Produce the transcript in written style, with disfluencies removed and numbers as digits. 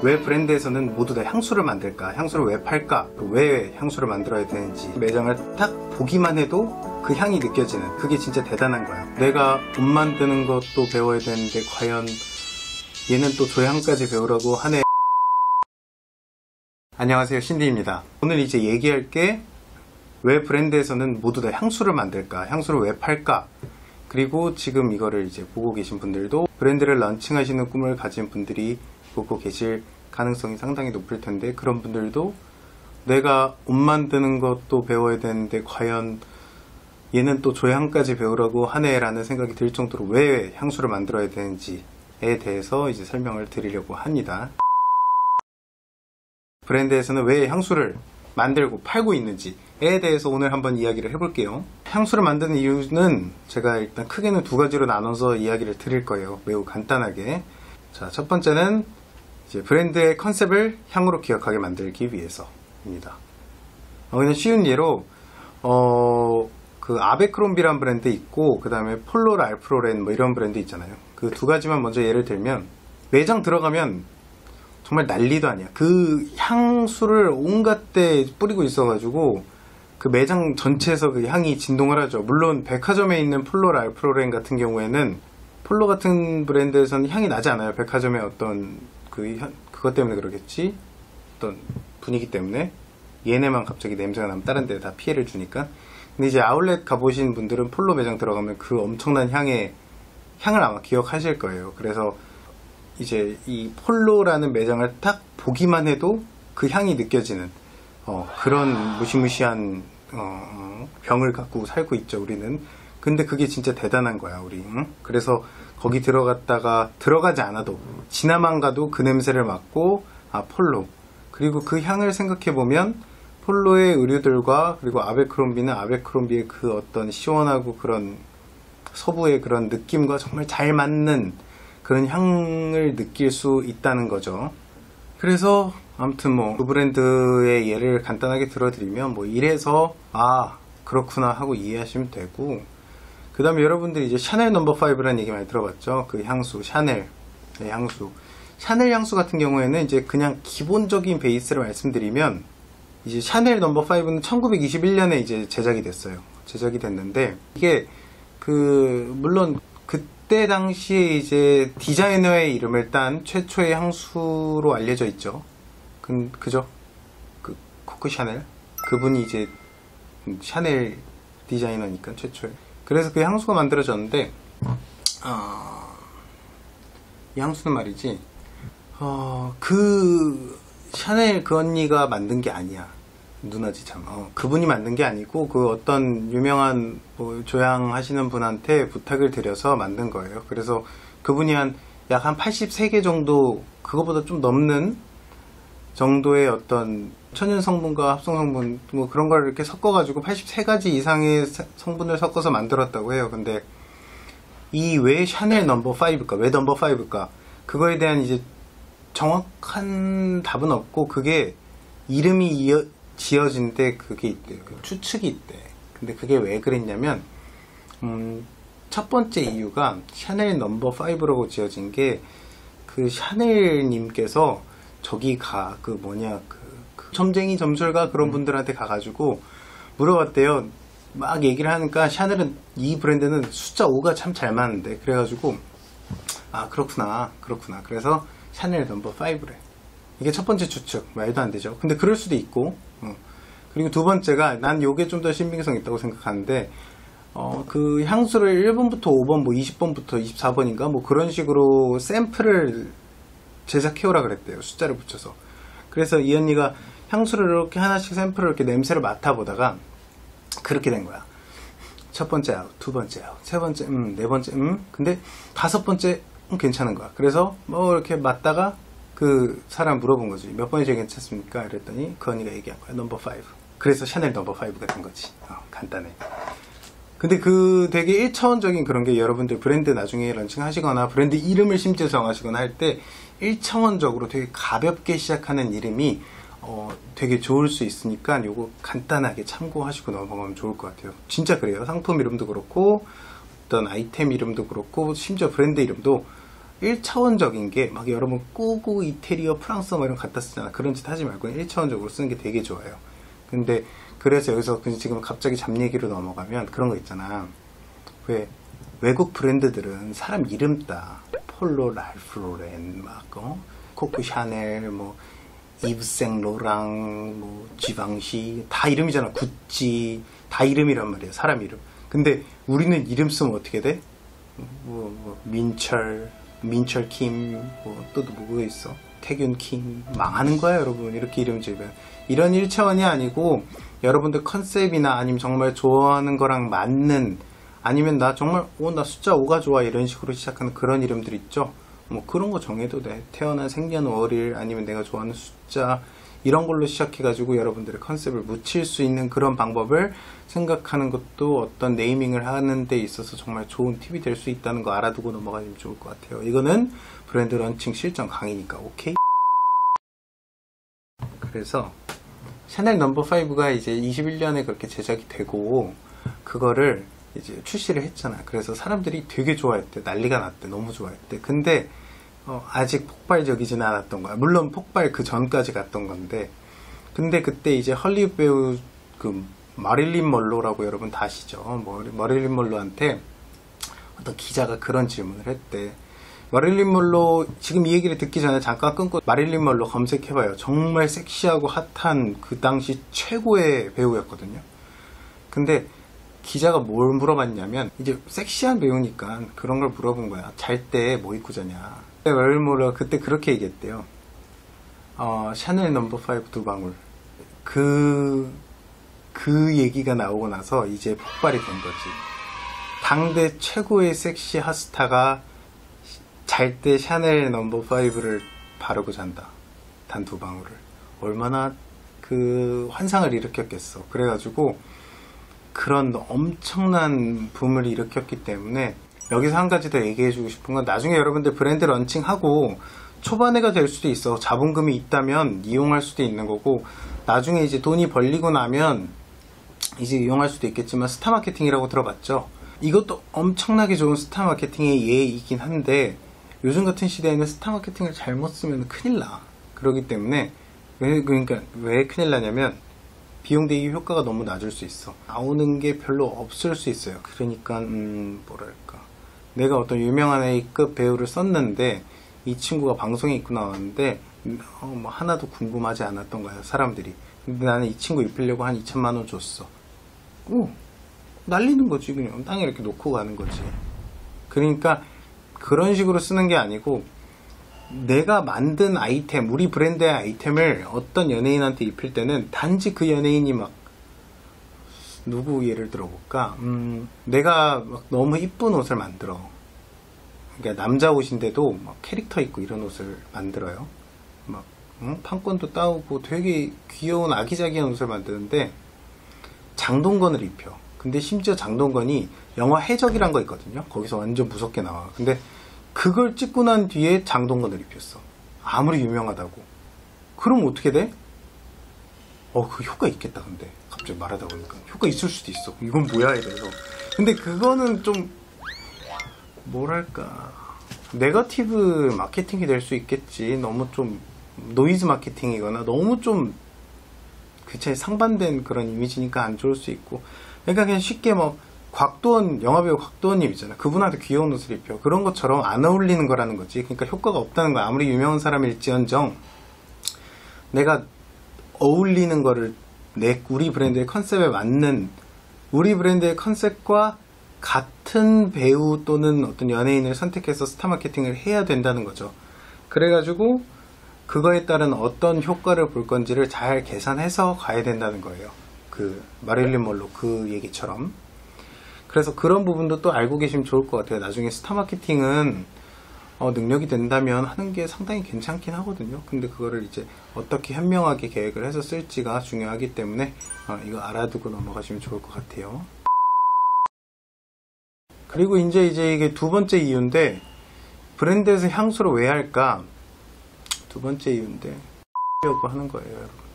왜 브랜드에서는 모두 다 향수를 만들까? 향수를 왜 팔까? 왜 향수를 만들어야 되는지 매장을 딱 보기만 해도 그 향이 느껴지는, 그게 진짜 대단한 거야. 내가 옷 만드는 것도 배워야 되는데 과연 얘는 또 조향까지 배우라고 하네. 안녕하세요, 신디입니다. 오늘 이제 얘기할 게 왜 브랜드에서는 모두 다 향수를 만들까? 향수를 왜 팔까? 그리고 지금 이거를 이제 보고 계신 분들도 브랜드를 런칭하시는 꿈을 가진 분들이 보고 계실 가능성이 상당히 높을 텐데, 그런 분들도 내가 옷 만드는 것도 배워야 되는데 과연 얘는 또 조향까지 배우라고 하네 라는 생각이 들 정도로 왜 향수를 만들어야 되는지에 대해서 이제 설명을 드리려고 합니다. 브랜드에서는 왜 향수를 만들고 팔고 있는지에 대해서 오늘 한번 이야기를 해볼게요. 향수를 만드는 이유는 제가 일단 크게는 두 가지로 나눠서 이야기를 드릴 거예요. 매우 간단하게. 자, 첫 번째는 이제 브랜드의 컨셉을 향으로 기억하게 만들기 위해서입니다. 그냥 쉬운 예로 그 아베크롬비란 브랜드 있고, 그 다음에 폴로 랄프로렌 뭐 이런 브랜드 있잖아요. 그 두 가지만 먼저 예를 들면, 매장 들어가면 정말 난리도 아니야. 그 향수를 온갖 데 뿌리고 있어가지고 그 매장 전체에서 그 향이 진동을 하죠. 물론 백화점에 있는 폴로 랄프로렌 같은 경우에는, 폴로 같은 브랜드에서는 향이 나지 않아요. 백화점의 어떤 그것 때문에 그러겠지, 어떤 분위기 때문에. 얘네만 갑자기 냄새가 나면 다른 데 다 피해를 주니까. 근데 이제 아울렛 가보신 분들은 폴로 매장 들어가면 그 엄청난 향을 아마 기억하실 거예요. 그래서 이제 이 폴로라는 매장을 딱 보기만 해도 그 향이 느껴지는 그런 무시무시한 병을 갖고 살고 있죠, 우리는. 근데 그게 진짜 대단한 거야, 우리. 그래서 거기 들어가지 않아도 지나만 가도 그 냄새를 맡고, 아, 폴로. 그리고 그 향을 생각해보면 폴로의 의류들과, 그리고 아베크롬비는 아베크롬비의 그 어떤 시원하고 그런 서부의 그런 느낌과 정말 잘 맞는 그런 향을 느낄 수 있다는 거죠. 그래서 아무튼 뭐 그 브랜드의 예를 간단하게 들어드리면, 뭐 이래서 아 그렇구나 하고 이해하시면 되고, 그 다음에 여러분들이 이제 샤넬 넘버5라는 얘기 많이 들어봤죠. 그 향수, 샤넬 향수. 샤넬 향수 같은 경우에는 이제 그냥 기본적인 베이스를 말씀드리면, 이제 샤넬 넘버5는 1921년에 이제 제작이 됐는데, 이게 물론 그때 당시에 이제 디자이너의 이름을 딴 최초의 향수로 알려져 있죠. 그죠? 그 코코 샤넬? 그분이 이제 샤넬 디자이너니까 최초의. 그래서 그 향수가 만들어졌는데, 이 향수는 말이지, 샤넬 그 언니가 만든 게 아니야. 누나지 참. 그분이 만든 게 아니고, 그 어떤 유명한 뭐 조향하시는 분한테 부탁을 드려서 만든 거예요. 그래서 그분이 약 한 83개 정도, 그거보다 좀 넘는 정도의 어떤 천연 성분과 합성 성분, 뭐 그런 걸 이렇게 섞어가지고 83가지 이상의 성분을 섞어서 만들었다고 해요. 근데 이 왜 샤넬 넘버5일까? 왜 넘버5일까? 그거에 대한 이제 정확한 답은 없고, 그게 이름이 지어진데 그게 있대요. 추측이 있대. 근데 그게 왜 그랬냐면, 첫 번째 이유가 샤넬 넘버5라고 지어진 게, 그 샤넬님께서 저기 그 점쟁이 점술가 그런 분들한테 가가지고 물어봤대요. 막 얘기를 하니까, 샤넬은 이 브랜드는 숫자 5가 참 잘 맞는데, 그래가지고 아 그렇구나. 그래서 샤넬 넘버5래. 이게 첫 번째 추측. 말도 안 되죠. 근데 그럴 수도 있고. 그리고 두 번째가, 난 요게 좀 더 신빙성 있다고 생각하는데, 그 향수를 1번부터 5번, 뭐 20번부터 24번인가 뭐 그런 식으로 샘플을 제작해오라 그랬대요. 숫자를 붙여서. 그래서 이 언니가 향수를 이렇게 하나씩 샘플을 이렇게 냄새를 맡아보다가 그렇게 된 거야. 첫 번째 아웃, 두 번째 아웃, 세 번째 네 번째 근데 다섯 번째 괜찮은 거야. 그래서 뭐 이렇게 맡다가 그 사람 물어본 거지. 몇 번이 제일 괜찮습니까? 이랬더니 그 언니가 얘기한 거야. 넘버5. 그래서 샤넬 넘버5가 된 거지. 간단해. 근데 그 되게 1차원적인 그런 게, 여러분들 브랜드 나중에 런칭 하시거나 브랜드 이름을 심지어 정하시거나 할 때 1차원적으로 되게 가볍게 시작하는 이름이 되게 좋을 수 있으니까 요거 간단하게 참고하시고 넘어가면 좋을 것 같아요. 진짜 그래요. 상품 이름도 그렇고, 어떤 아이템 이름도 그렇고, 심지어 브랜드 이름도 1차원적인 게 막 여러분 꾸고 이태리어 프랑스어 뭐 이런 거 갖다 쓰잖아. 그런 짓 하지 말고 1차원적으로 쓰는 게 되게 좋아요. 근데 그래서 여기서 지금 갑자기 잡 얘기로 넘어가면 그런 거 있잖아. 왜 외국 브랜드들은 사람 이름 따. 폴로 랄프 로렌 막 코코 샤넬 뭐 이브생 로랑 뭐 지방시 다 이름이잖아. 구찌 다 이름이란 말이야. 사람 이름. 근데 우리는 이름 쓰면 어떻게 돼? 민철 킴, 또 뭐가 있어? 태균 킴, 망하는 거야, 여러분. 이렇게 이름 지으면. 이런 1차원이 아니고, 여러분들 컨셉이나 아니면 정말 좋아하는 거랑 맞는, 아니면 나 정말, 나 숫자 5가 좋아. 이런 식으로 시작하는 그런 이름들 있죠? 뭐 그런 거 정해도 돼. 태어난 생년월일, 아니면 내가 좋아하는 숫자, 이런 걸로 시작해가지고 여러분들의 컨셉을 묻힐 수 있는 그런 방법을 생각하는 것도 어떤 네이밍을 하는 데 있어서 정말 좋은 팁이 될 수 있다는 거 알아두고 넘어가면 좋을 것 같아요. 이거는 브랜드 런칭 실전 강의니까, 오케이? 그래서 샤넬 넘버 5가 이제 21년에 그렇게 제작이 되고 그거를 이제 출시를 했잖아. 그래서 사람들이 되게 좋아했대. 난리가 났대. 너무 좋아했대. 근데 아직 폭발적이지는 않았던 거야. 물론 폭발 그 전까지 갔던 건데, 근데 그때 이제 헐리우드 배우 그 마릴린 먼로라고 여러분 다 아시죠? 마릴린 먼로한테 어떤 기자가 그런 질문을 했대. 마릴린 먼로 지금 이 얘기를 듣기 전에 잠깐 끊고 마릴린 먼로 검색해봐요. 정말 섹시하고 핫한 그 당시 최고의 배우였거든요. 근데 기자가 뭘 물어봤냐면, 이제 섹시한 배우니까 그런 걸 물어본 거야. 잘 때 뭐 입고 자냐. 마릴린 먼로가 그때 그렇게 얘기했대요. 샤넬 넘버 5 두 방울. 그 얘기가 나오고 나서 이제 폭발이 된 거지. 당대 최고의 섹시 핫스타가 잘 때 샤넬 넘버 5를 바르고 잔다. 단 두 방울을. 얼마나 그 환상을 일으켰겠어. 그래가지고 그런 엄청난 붐을 일으켰기 때문에, 여기서 한 가지 더 얘기해주고 싶은 건, 나중에 여러분들 브랜드 런칭하고 초반에가 될 수도 있어. 자본금이 있다면 이용할 수도 있는 거고, 나중에 이제 돈이 벌리고 나면 이제 이용할 수도 있겠지만, 스타 마케팅이라고 들어봤죠? 이것도 엄청나게 좋은 스타 마케팅의 예이긴 한데, 요즘 같은 시대에는 스타 마케팅을 잘못 쓰면 큰일 나. 그렇기 때문에, 그러니까 왜 큰일 나냐면, 비용 대비 효과가 너무 낮을 수 있어. 나오는 게 별로 없을 수 있어요. 그러니까 뭐랄까, 내가 어떤 유명한 A급 배우를 썼는데 이 친구가 방송에 입고 나왔는데 뭐 하나도 궁금하지 않았던 거야, 사람들이. 근데 나는 이 친구 입히려고 한 2천만 원 줬어. 날리는 거지. 그냥 땅에 이렇게 놓고 가는 거지. 그러니까 그런 식으로 쓰는 게 아니고, 내가 만든 아이템, 우리 브랜드의 아이템을 어떤 연예인한테 입힐 때는 단지 그 연예인이 막, 누구 예를 들어볼까? 내가 막 너무 이쁜 옷을 만들어. 그러니까 남자 옷인데도 막 캐릭터 있고 이런 옷을 만들어요. 막 판권도 따오고 되게 귀여운 아기자기한 옷을 만드는데 장동건을 입혀. 근데 심지어 장동건이 영화 해적이란 거 있거든요. 거기서 완전 무섭게 나와. 근데 그걸 찍고 난 뒤에 장동건을 입혔어. 아무리 유명하다고. 그럼 어떻게 돼? 그 효과 있겠다. 근데 갑자기 말하다 보니까 효과 있을 수도 있어. 이건 뭐야 이래서. 근데 그거는 좀 뭐랄까, 네거티브 마케팅이 될 수 있겠지. 너무 좀 노이즈 마케팅이거나 너무 좀 그치 상반된 그런 이미지니까 안 좋을 수 있고. 그러니까 그냥 쉽게 곽도원, 영화배우 곽도원님 있잖아. 그분한테 귀여운 옷을 입혀. 그런 것처럼 안 어울리는 거라는 거지. 그러니까 효과가 없다는 거야. 아무리 유명한 사람일지언정 내가 어울리는 거를 우리 브랜드의 컨셉에 맞는, 우리 브랜드의 컨셉과 같은 배우 또는 어떤 연예인을 선택해서 스타 마케팅을 해야 된다는 거죠. 그래가지고 그거에 따른 어떤 효과를 볼 건지를 잘 계산해서 가야 된다는 거예요. 그 마릴린 먼로 그 얘기처럼. 그래서 그런 부분도 또 알고 계시면 좋을 것 같아요. 나중에 스타 마케팅은 능력이 된다면 하는 게 상당히 괜찮긴 하거든요. 근데 그거를 이제 어떻게 현명하게 계획을 해서 쓸지가 중요하기 때문에 이거 알아두고 넘어가시면 좋을 것 같아요. 그리고 이제 이게 두 번째 이유인데, 브랜드에서 향수를 왜 할까? 두 번째 이유인데, 하는 거예요, 여러분.